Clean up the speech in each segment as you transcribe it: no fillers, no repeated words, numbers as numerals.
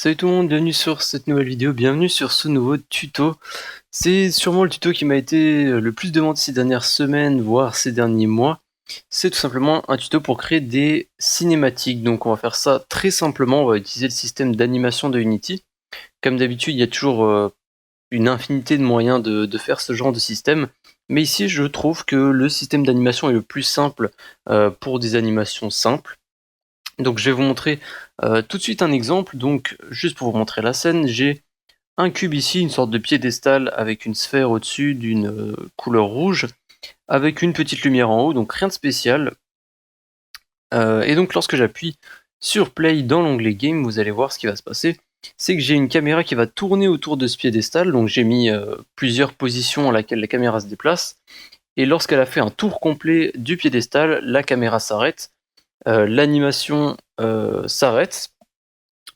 Salut tout le monde, bienvenue sur cette nouvelle vidéo, bienvenue sur ce nouveau tuto. C'est sûrement le tuto qui m'a été le plus demandé ces dernières semaines, voire ces derniers mois. C'est tout simplement un tuto pour créer des cinématiques. Donc on va faire ça très simplement, on va utiliser le système d'animation de Unity. Comme d'habitude, il y a toujours une infinité de moyens de faire ce genre de système. Mais ici, je trouve que le système d'animation est le plus simple pour des animations simples. Donc je vais vous montrer tout de suite un exemple. Donc juste pour vous montrer la scène, j'ai un cube ici, une sorte de piédestal avec une sphère au-dessus d'une couleur rouge, avec une petite lumière en haut, donc rien de spécial. Et donc lorsque j'appuie sur Play dans l'onglet Game, vous allez voir ce qui va se passer. C'est que j'ai une caméra qui va tourner autour de ce piédestal, donc j'ai mis plusieurs positions à laquelle la caméra se déplace. Et lorsqu'elle a fait un tour complet du piédestal, la caméra s'arrête. L'animation s'arrête,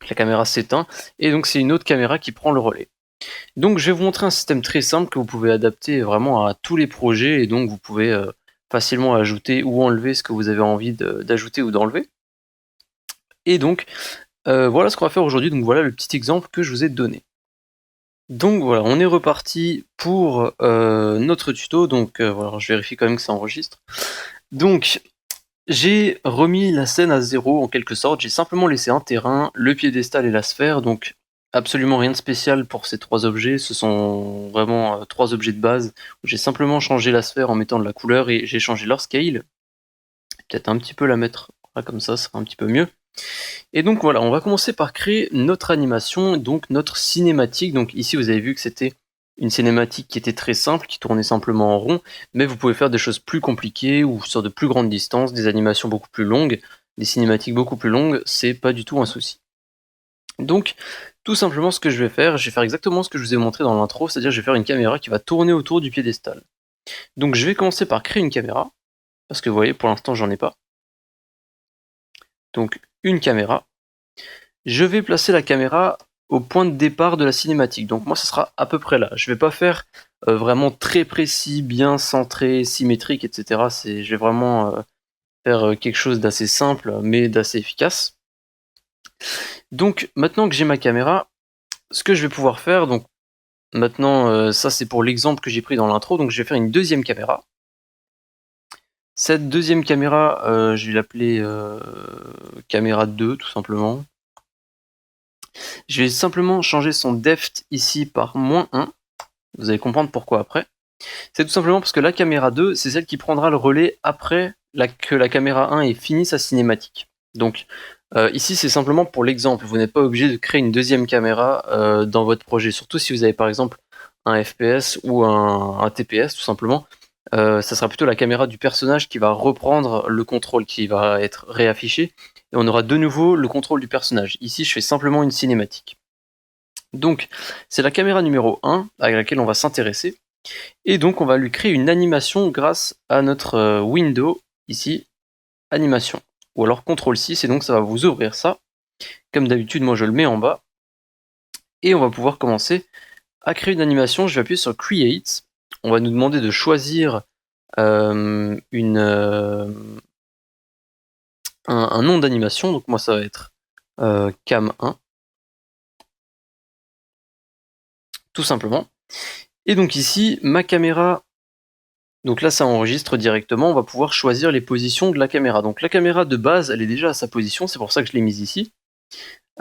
la caméra s'éteint, et donc c'est une autre caméra qui prend le relais. Donc je vais vous montrer un système très simple que vous pouvez adapter vraiment à tous les projets, et donc vous pouvez facilement ajouter ou enlever ce que vous avez envie d'ajouter ou d'enlever. Et donc voilà ce qu'on va faire aujourd'hui, donc voilà le petit exemple que je vous ai donné. Donc voilà, on est reparti pour notre tuto, donc voilà, je vérifie quand même que ça enregistre. Donc j'ai remis la scène à zéro en quelque sorte, j'ai simplement laissé un terrain, le piédestal et la sphère, donc absolument rien de spécial pour ces trois objets, ce sont vraiment trois objets de base. J'ai simplement changé la sphère en mettant de la couleur et j'ai changé leur scale. Peut-être un petit peu la mettre là, comme ça sera un petit peu mieux. Et donc voilà, on va commencer par créer notre animation, donc notre cinématique. Donc ici vous avez vu que c'était une cinématique qui était très simple, qui tournait simplement en rond, mais vous pouvez faire des choses plus compliquées ou sur de plus grandes distances, des animations beaucoup plus longues, des cinématiques beaucoup plus longues, c'est pas du tout un souci. Donc tout simplement ce que je vais faire exactement ce que je vous ai montré dans l'intro, c'est-à-dire je vais faire une caméra qui va tourner autour du piédestal. Donc je vais commencer par créer une caméra, parce que vous voyez pour l'instant j'en ai pas. Donc une caméra. Je vais placer la caméra au point de départ de la cinématique. Donc moi, ce sera à peu près là. Je vais pas faire vraiment très précis, bien centré, symétrique, etc. Je vais vraiment faire quelque chose d'assez simple, mais d'assez efficace. Donc maintenant que j'ai ma caméra, ce que je vais pouvoir faire, donc maintenant, ça c'est pour l'exemple que j'ai pris dans l'intro, donc je vais faire une deuxième caméra. Cette deuxième caméra, je vais l'appeler caméra 2, tout simplement. Je vais simplement changer son depth ici par -1. Vous allez comprendre pourquoi après. C'est tout simplement parce que la caméra 2, c'est celle qui prendra le relais après que la caméra 1 ait fini sa cinématique. Donc ici, c'est simplement pour l'exemple. Vous n'êtes pas obligé de créer une deuxième caméra dans votre projet. Surtout si vous avez par exemple un FPS ou un TPS, tout simplement. Ça sera plutôt la caméra du personnage qui va reprendre le contrôle, qui va être réaffiché. Et on aura de nouveau le contrôle du personnage. Ici, je fais simplement une cinématique. Donc, c'est la caméra numéro 1 à laquelle on va s'intéresser. Et donc, on va lui créer une animation grâce à notre window, ici, animation. Ou alors CTRL-6, et donc ça va vous ouvrir ça. Comme d'habitude, moi je le mets en bas. Et on va pouvoir commencer à créer une animation. Je vais appuyer sur Create. On va nous demander de choisir un nom d'animation. Donc moi, ça va être Cam1. Tout simplement. Et donc ici, ma caméra, donc là ça enregistre directement, on va pouvoir choisir les positions de la caméra. Donc la caméra de base, elle est déjà à sa position, c'est pour ça que je l'ai mise ici.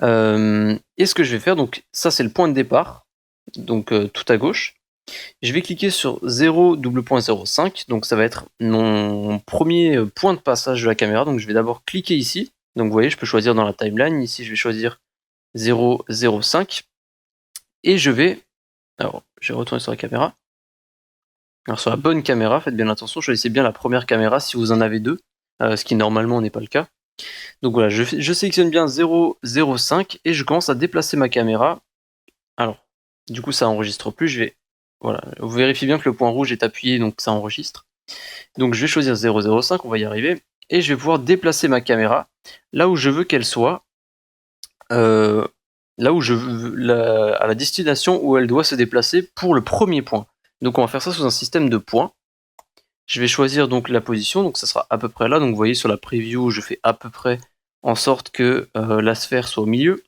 Et ce que je vais faire, donc ça c'est le point de départ, donc tout à gauche. Je vais cliquer sur 0,05, donc ça va être mon premier point de passage de la caméra. Donc je vais d'abord cliquer ici. Donc vous voyez, je peux choisir dans la timeline. Ici, je vais choisir 0,05. Et je vais... Alors, je vais retourner sur la caméra. Alors sur la bonne caméra, faites bien attention, choisissez bien la première caméra si vous en avez deux, ce qui normalement n'est pas le cas. Donc voilà, je sélectionne bien 0,05 et je commence à déplacer ma caméra. Alors, du coup ça enregistre plus, voilà, vous vérifiez bien que le point rouge est appuyé, donc ça enregistre. Donc je vais choisir 0,05, on va y arriver, et je vais pouvoir déplacer ma caméra là où je veux qu'elle soit, là où je veux, à la destination où elle doit se déplacer pour le premier point. Donc on va faire ça sous un système de points. Je vais choisir donc la position, donc ça sera à peu près là. Donc vous voyez sur la preview, je fais à peu près en sorte que la sphère soit au milieu.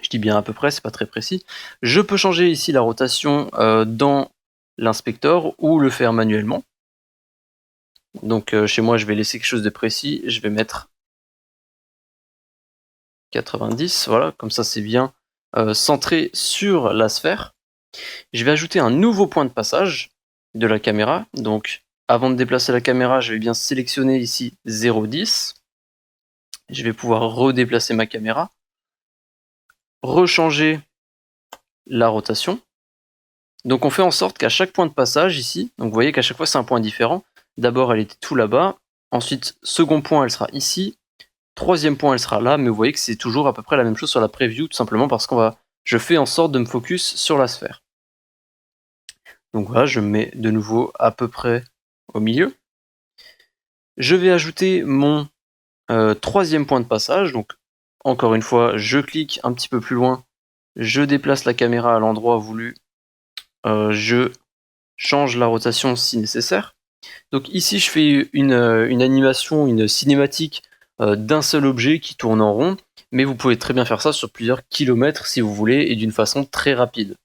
Je dis bien à peu près, c'est pas très précis. Je peux changer ici la rotation dans l'inspecteur ou le faire manuellement. Donc chez moi, je vais laisser quelque chose de précis. Je vais mettre 90, voilà, comme ça c'est bien centré sur la sphère. Je vais ajouter un nouveau point de passage de la caméra. Donc avant de déplacer la caméra, je vais bien sélectionner ici 0,10. Je vais pouvoir redéplacer ma caméra, rechanger la rotation. Donc on fait en sorte qu'à chaque point de passage ici, donc vous voyez qu'à chaque fois c'est un point différent. D'abord elle était tout là-bas, ensuite second point elle sera ici, troisième point elle sera là, mais vous voyez que c'est toujours à peu près la même chose sur la preview, tout simplement parce je fais en sorte de me focus sur la sphère. Donc voilà, je me mets de nouveau à peu près au milieu. Je vais ajouter mon troisième point de passage, donc encore une fois je clique un petit peu plus loin, je déplace la caméra à l'endroit voulu, je change la rotation si nécessaire. Donc ici je fais une animation, une cinématique d'un seul objet qui tourne en rond, mais vous pouvez très bien faire ça sur plusieurs kilomètres si vous voulez et d'une façon très rapide.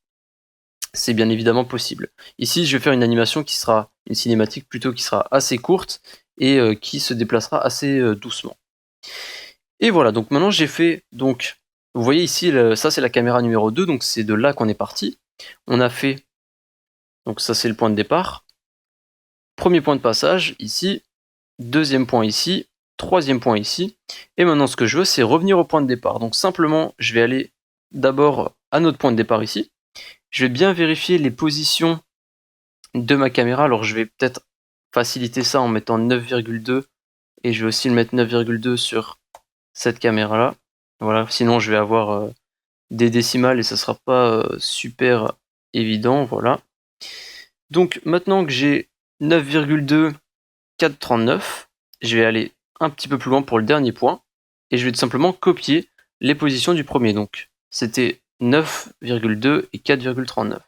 C'est bien évidemment possible. Ici je vais faire une animation qui sera, une cinématique plutôt qui sera assez courte et qui se déplacera assez doucement. Et voilà, donc maintenant j'ai fait, donc vous voyez ici, ça c'est la caméra numéro 2, donc c'est de là qu'on est parti. On a fait, donc ça c'est le point de départ. Premier point de passage ici, deuxième point ici, troisième point ici. Et maintenant ce que je veux c'est revenir au point de départ. Donc simplement je vais aller d'abord à notre point de départ ici. Je vais bien vérifier les positions de ma caméra. Alors je vais peut-être faciliter ça en mettant 9,2 et je vais aussi le mettre 9,2 sur cette caméra là. Voilà, sinon je vais avoir des décimales et ça sera pas super évident. Voilà. Donc maintenant que j'ai 9,2, 4,39, je vais aller un petit peu plus loin pour le dernier point et je vais tout simplement copier les positions du premier. Donc c'était 9,2 et 4,39.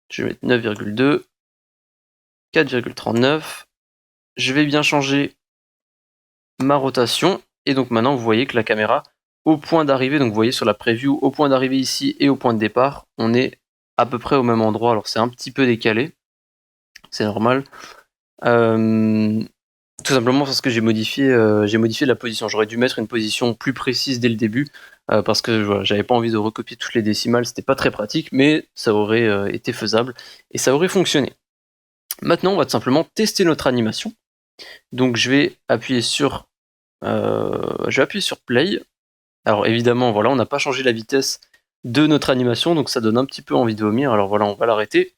Je vais mettre 9,2, 4,39. Je vais bien changer ma rotation et donc maintenant vous voyez que la caméra au point d'arrivée, donc vous voyez sur la preview, au point d'arrivée ici et au point de départ, on est à peu près au même endroit. Alors c'est un petit peu décalé, c'est normal. Tout simplement parce que j'ai modifié la position. J'aurais dû mettre une position plus précise dès le début parce que voilà, j'avais pas envie de recopier toutes les décimales, c'était pas très pratique, mais ça aurait été faisable et ça aurait fonctionné. Maintenant, on va tout simplement tester notre animation. Donc je vais appuyer sur play. Alors évidemment, voilà, on n'a pas changé la vitesse de notre animation, donc ça donne un petit peu envie de vomir. Alors voilà, on va l'arrêter.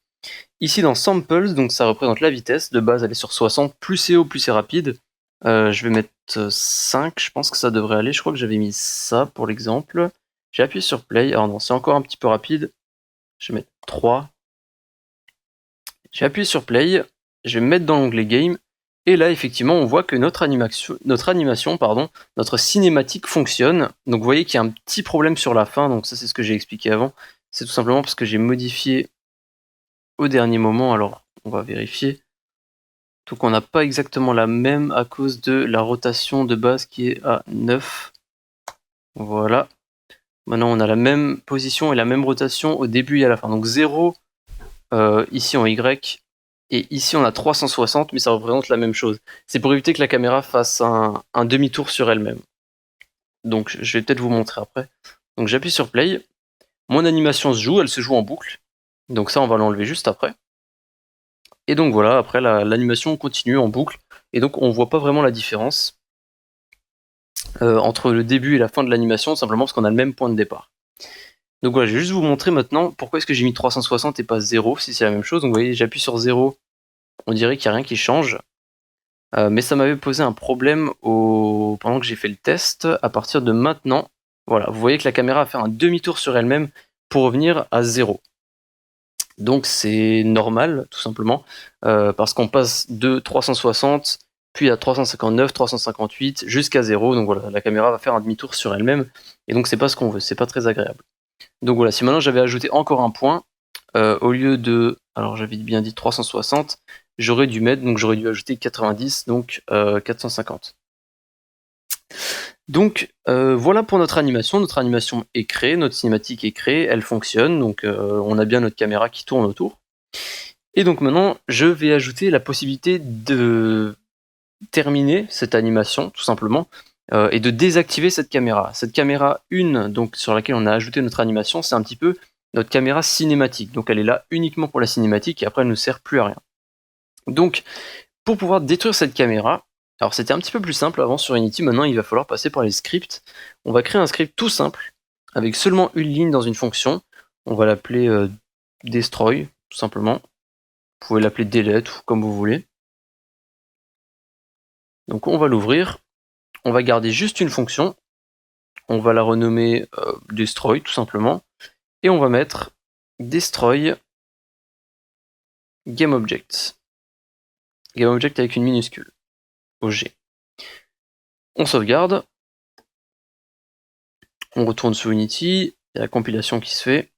Ici dans Samples, donc ça représente la vitesse. De base, elle est sur 60. Plus c'est haut, plus c'est rapide. Je vais mettre 5, je pense que ça devrait aller. Je crois que j'avais mis ça pour l'exemple. J'ai appuyé sur play. Alors non, c'est encore un petit peu rapide. Je vais mettre 3. J'ai appuyé sur play. Je vais me mettre dans l'onglet game. Et là, effectivement, on voit que notre animation, notre cinématique fonctionne. Donc vous voyez qu'il y a un petit problème sur la fin. Donc ça, c'est ce que j'ai expliqué avant. C'est tout simplement parce que j'ai modifié au dernier moment. Alors, on va vérifier. Donc on n'a pas exactement la même à cause de la rotation de base qui est à 9. Voilà. Maintenant, on a la même position et la même rotation au début et à la fin. Donc 0 ici en Y. Et ici, on a 360, mais ça représente la même chose. C'est pour éviter que la caméra fasse un demi-tour sur elle-même. Donc, je vais peut-être vous montrer après. Donc, j'appuie sur Play. Mon animation se joue, elle se joue en boucle. Donc ça, on va l'enlever juste après. Et donc voilà, après, l'animation continue en boucle. Et donc, on voit pas vraiment la différence entre le début et la fin de l'animation, simplement parce qu'on a le même point de départ. Donc voilà, je vais juste vous montrer maintenant pourquoi est-ce que j'ai mis 360 et pas 0, si c'est la même chose. Donc vous voyez, j'appuie sur 0, on dirait qu'il n'y a rien qui change. Mais ça m'avait posé un problème pendant que j'ai fait le test. À partir de maintenant, voilà, vous voyez que la caméra a fait un demi-tour sur elle-même pour revenir à 0. Donc c'est normal, tout simplement, parce qu'on passe de 360, puis à 359, 358, jusqu'à 0. Donc voilà, la caméra va faire un demi-tour sur elle-même, et donc c'est pas ce qu'on veut, c'est pas très agréable. Donc voilà, si maintenant j'avais ajouté encore un point, au lieu de, alors j'avais bien dit 360, j'aurais dû ajouter 90, donc 450. Donc voilà pour notre animation est créée, notre cinématique est créée, elle fonctionne, donc on a bien notre caméra qui tourne autour. Et donc maintenant, je vais ajouter la possibilité de terminer cette animation, tout simplement, et de désactiver cette caméra. Cette caméra 1, donc sur laquelle on a ajouté notre animation, c'est un petit peu notre caméra cinématique. Donc elle est là uniquement pour la cinématique et après elle ne sert plus à rien. Donc pour pouvoir détruire cette caméra, alors c'était un petit peu plus simple avant sur Unity, maintenant il va falloir passer par les scripts. On va créer un script tout simple, avec seulement une ligne dans une fonction. On va l'appeler destroy, tout simplement. Vous pouvez l'appeler delete ou comme vous voulez. Donc on va l'ouvrir, on va garder juste une fonction, on va la renommer destroy tout simplement, et on va mettre destroy GameObject. GameObject avec une minuscule, OG. On sauvegarde, on retourne sur Unity, il y a la compilation qui se fait.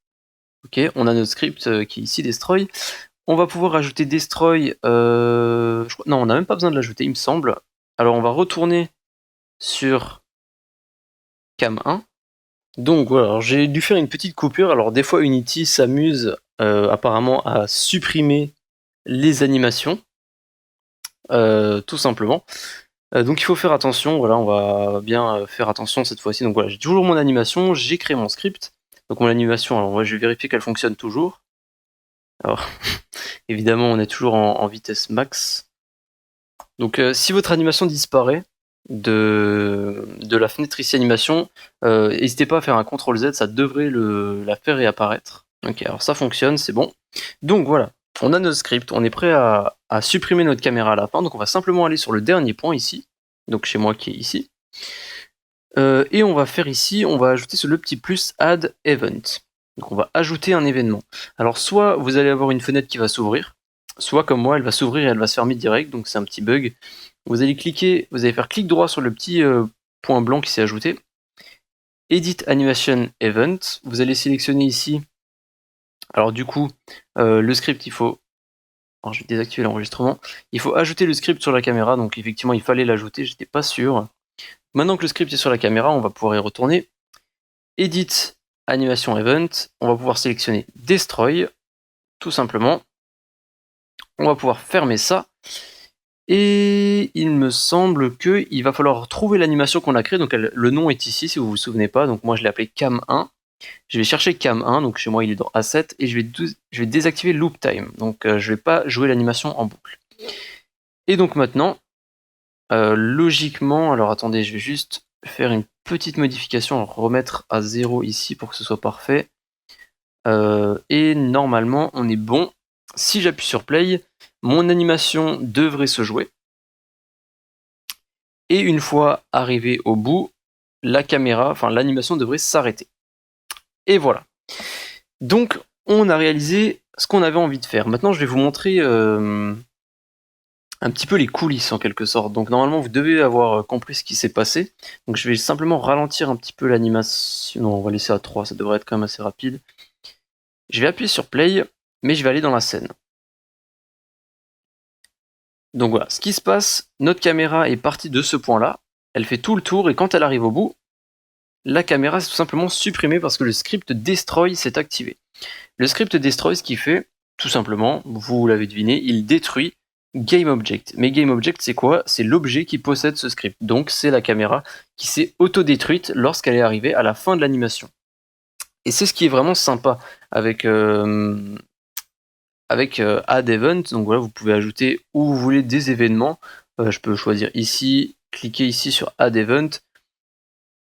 Ok, on a notre script qui est ici destroy. On va pouvoir ajouter destroy. Non, on n'a même pas besoin de l'ajouter, il me semble. Alors on va retourner sur cam 1. Donc voilà, j'ai dû faire une petite coupure. Alors des fois Unity s'amuse apparemment à supprimer les animations, tout simplement. Donc il faut faire attention, voilà, on va bien faire attention cette fois-ci. Donc voilà, j'ai toujours mon animation, j'ai créé mon script. Donc mon animation, alors moi je vais vérifier qu'elle fonctionne toujours. Alors évidemment on est toujours en vitesse max. Donc si votre animation disparaît de la fenêtre ici animation, n'hésitez pas à faire un CTRL Z, ça devrait la faire réapparaître. Ok, alors ça fonctionne, c'est bon. Donc voilà, on a notre script, on est prêt à supprimer notre caméra à la fin, donc on va simplement aller sur le dernier point ici, donc chez moi qui est ici. Et on va faire ici, on va ajouter sur le petit plus add event. Donc on va ajouter un événement. Alors soit vous allez avoir une fenêtre qui va s'ouvrir, soit comme moi elle va s'ouvrir et elle va se fermer direct, donc c'est un petit bug. Vous allez cliquer, vous allez faire clic droit sur le petit point blanc qui s'est ajouté. Edit Animation Event, vous allez sélectionner ici. Alors du coup, le script, il faut... Alors je vais désactiver l'enregistrement. Il faut ajouter le script sur la caméra, donc effectivement il fallait l'ajouter, j'étais pas sûr. Maintenant que le script est sur la caméra, on va pouvoir y retourner. Edit Animation Event, on va pouvoir sélectionner Destroy, tout simplement. On va pouvoir fermer ça. Et il me semble qu'il va falloir trouver l'animation qu'on a créée. Donc le nom est ici, si vous vous souvenez pas. Donc moi je l'ai appelé Cam1. Je vais chercher Cam1, donc chez moi il est dans Asset, et je vais désactiver Loop Time. Donc je vais pas jouer l'animation en boucle. Et donc maintenant, logiquement, alors attendez, je vais juste faire une petite modification, remettre à 0 ici pour que ce soit parfait. Et normalement on est bon. Si j'appuie sur Play, mon animation devrait se jouer. Et une fois arrivé au bout, la caméra, enfin l'animation devrait s'arrêter. Et voilà. Donc on a réalisé ce qu'on avait envie de faire. Maintenant je vais vous montrer un petit peu les coulisses en quelque sorte. Donc normalement vous devez avoir compris ce qui s'est passé. Donc je vais simplement ralentir un petit peu l'animation. Non, on va laisser à 3, ça devrait être quand même assez rapide. Je vais appuyer sur Play, mais je vais aller dans la scène. Donc voilà, ce qui se passe, notre caméra est partie de ce point-là, elle fait tout le tour et quand elle arrive au bout, la caméra est tout simplement supprimée parce que le script destroy s'est activé. Le script destroy, ce qu'il fait, tout simplement, vous l'avez deviné, il détruit GameObject. Mais GameObject, c'est quoi? C'est l'objet qui possède ce script. Donc c'est la caméra qui s'est auto-détruite lorsqu'elle est arrivée à la fin de l'animation. Et c'est ce qui est vraiment sympa avec Add Event. Donc voilà, vous pouvez ajouter où vous voulez des événements. Je peux choisir ici, cliquer ici sur Add Event,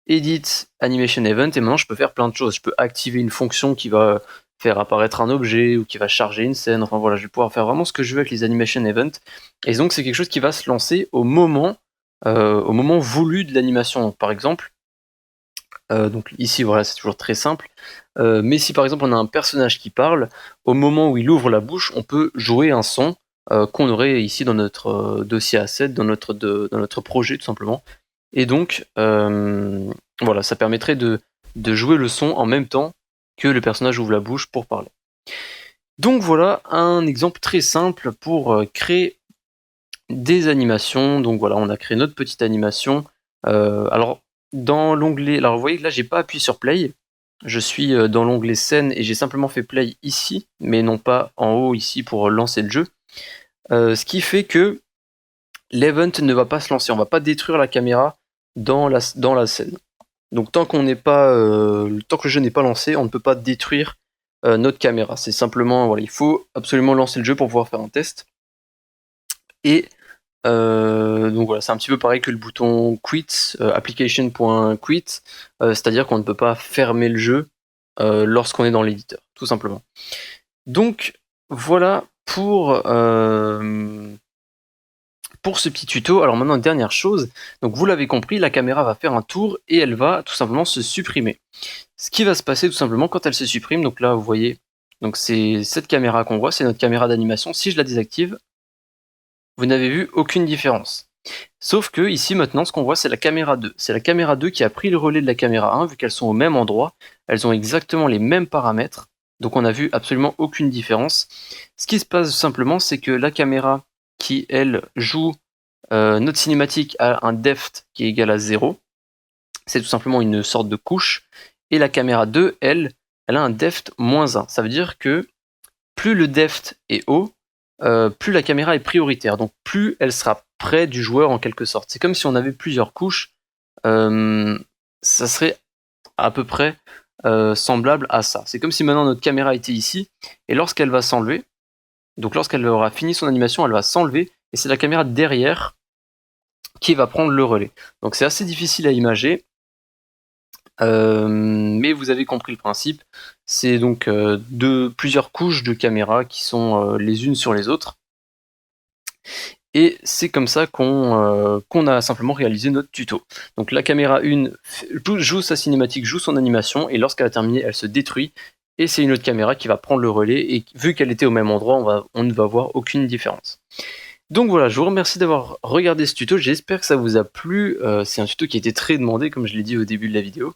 Edit Animation Event, et maintenant je peux faire plein de choses. Je peux activer une fonction qui va faire apparaître un objet ou qui va charger une scène. Enfin voilà, je vais pouvoir faire vraiment ce que je veux avec les Animation Events. Et donc c'est quelque chose qui va se lancer au moment voulu de l'animation. Donc, par exemple, donc ici voilà, c'est toujours très simple. Mais si par exemple on a un personnage qui parle, au moment où il ouvre la bouche, on peut jouer un son qu'on aurait ici dans notre dossier asset, dans notre projet tout simplement. Et donc voilà, ça permettrait de jouer le son en même temps que le personnage ouvre la bouche pour parler. Donc voilà un exemple très simple pour créer des animations. Donc voilà, on a créé notre petite animation. Alors dans l'onglet, alors vous voyez que là j'ai pas appuyé sur play, je suis dans l'onglet scène et j'ai simplement fait play ici, mais non pas en haut ici pour lancer le jeu. Ce qui fait que l'event ne va pas se lancer, on va pas détruire la caméra dans la scène. Donc tant qu'on n'est pas, tant que le jeu n'est pas lancé, on ne peut pas détruire notre caméra. C'est simplement, voilà, il faut absolument lancer le jeu pour pouvoir faire un test. Et donc voilà, c'est un petit peu pareil que le bouton quit, application.quit, c'est-à-dire qu'on ne peut pas fermer le jeu lorsqu'on est dans l'éditeur, tout simplement. Donc voilà pour ce petit tuto. Alors maintenant, dernière chose, donc vous l'avez compris, la caméra va faire un tour et elle va tout simplement se supprimer. Ce qui va se passer tout simplement quand elle se supprime, donc là vous voyez, donc c'est cette caméra qu'on voit, c'est notre caméra d'animation. Si je la désactive, vous n'avez vu aucune différence. Sauf que ici maintenant ce qu'on voit c'est la caméra 2. C'est la caméra 2 qui a pris le relais de la caméra 1 vu qu'elles sont au même endroit, elles ont exactement les mêmes paramètres, donc on n'a vu absolument aucune différence. Ce qui se passe simplement c'est que la caméra qui elle joue notre cinématique a un depth qui est égal à 0, c'est tout simplement une sorte de couche, et la caméra 2 elle a un depth moins 1, ça veut dire que plus le depth est haut, plus la caméra est prioritaire, donc plus elle sera près du joueur en quelque sorte. C'est comme si on avait plusieurs couches, ça serait à peu près semblable à ça. C'est comme si maintenant notre caméra était ici, et lorsqu'elle va s'enlever, donc lorsqu'elle aura fini son animation, elle va s'enlever, et c'est la caméra derrière qui va prendre le relais. Donc c'est assez difficile à imager, mais vous avez compris le principe. C'est donc plusieurs couches de caméras qui sont les unes sur les autres. Et c'est comme ça qu'on a simplement réalisé notre tuto. Donc la caméra 1 joue sa cinématique, joue son animation, et lorsqu'elle a terminé, elle se détruit. Et c'est une autre caméra qui va prendre le relais, et vu qu'elle était au même endroit, on ne va voir aucune différence. Donc voilà, je vous remercie d'avoir regardé ce tuto, j'espère que ça vous a plu, c'est un tuto qui a été très demandé comme je l'ai dit au début de la vidéo.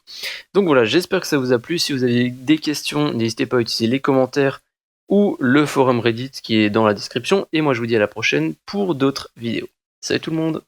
Donc voilà, j'espère que ça vous a plu, si vous avez des questions, n'hésitez pas à utiliser les commentaires ou le forum Reddit qui est dans la description, et moi je vous dis à la prochaine pour d'autres vidéos. Salut tout le monde!